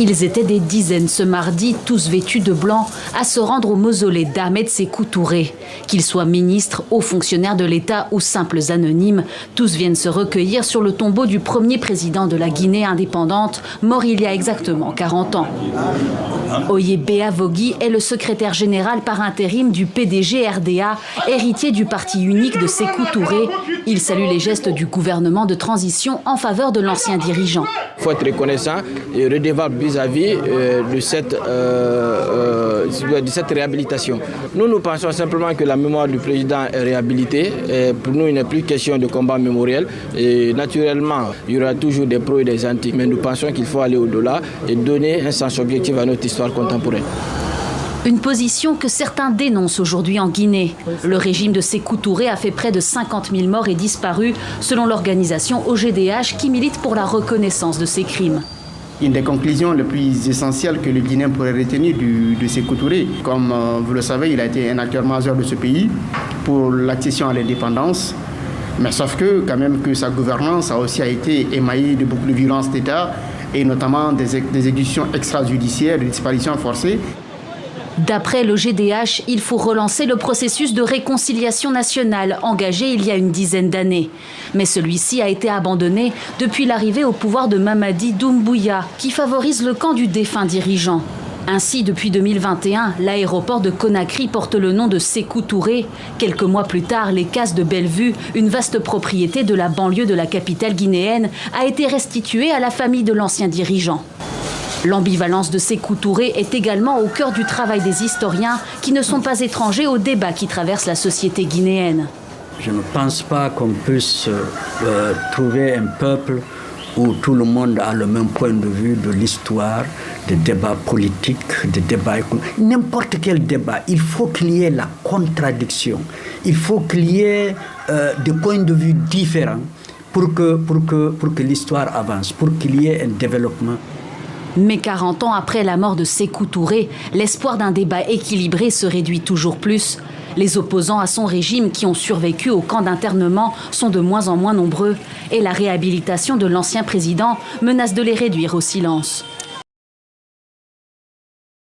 Ils étaient des dizaines ce mardi, tous vêtus de blanc, à se rendre au mausolée d'Ahmed Sékou Touré. Qu'ils soient ministres, hauts fonctionnaires de l'État ou simples anonymes, tous viennent se recueillir sur le tombeau du premier président de la Guinée indépendante, mort il y a exactement 40 ans. Oyebea Vogui est le secrétaire général par intérim du PDG RDA, héritier du parti unique de Sékou Touré. Il salue les gestes du gouvernement de transition en faveur de l'ancien dirigeant. Il faut être reconnaissant et redevable vis-à-vis de cette réhabilitation. Nous pensons simplement que la mémoire du président est réhabilitée. Et pour nous, il n'est plus question de combat mémoriel. Et naturellement, il y aura toujours des pros et des anti. Mais nous pensons qu'il faut aller au-delà et donner un sens objectif à notre histoire contemporaine. Une position que certains dénoncent aujourd'hui en Guinée. Le régime de Sékou Touré a fait près de 50 000 morts et disparus, selon l'organisation OGDH qui milite pour la reconnaissance de ces crimes. Une des conclusions les plus essentielles que le Guinéen pourrait retenir de Sékou Touré, comme vous le savez, il a été un acteur majeur de ce pays pour l'accession à l'indépendance. Mais sauf que, quand même, que sa gouvernance a aussi été émaillée de beaucoup de violences d'État et notamment des exécutions extrajudiciaires, des disparitions forcées. D'après l'OGDH, il faut relancer le processus de réconciliation nationale engagé il y a une dizaine d'années. Mais celui-ci a été abandonné depuis l'arrivée au pouvoir de Mamadi Doumbouya, qui favorise le camp du défunt dirigeant. Ainsi, depuis 2021, l'aéroport de Conakry porte le nom de Sékou Touré. Quelques mois plus tard, les Cases de Bellevue, une vaste propriété de la banlieue de la capitale guinéenne, a été restituée à la famille de l'ancien dirigeant. L'ambivalence de Sékou Touré est également au cœur du travail des historiens qui ne sont pas étrangers aux débats qui traversent la société guinéenne. Je ne pense pas qu'on puisse trouver un peuple où tout le monde a le même point de vue de l'histoire, des débats politiques, des débats économiques. N'importe quel débat, il faut qu'il y ait la contradiction. Il faut qu'il y ait des points de vue différents pour que l'histoire avance, pour qu'il y ait un développement. Mais 40 ans après la mort de Sékou Touré, l'espoir d'un débat équilibré se réduit toujours plus. Les opposants à son régime qui ont survécu au camp d'internement sont de moins en moins nombreux et la réhabilitation de l'ancien président menace de les réduire au silence.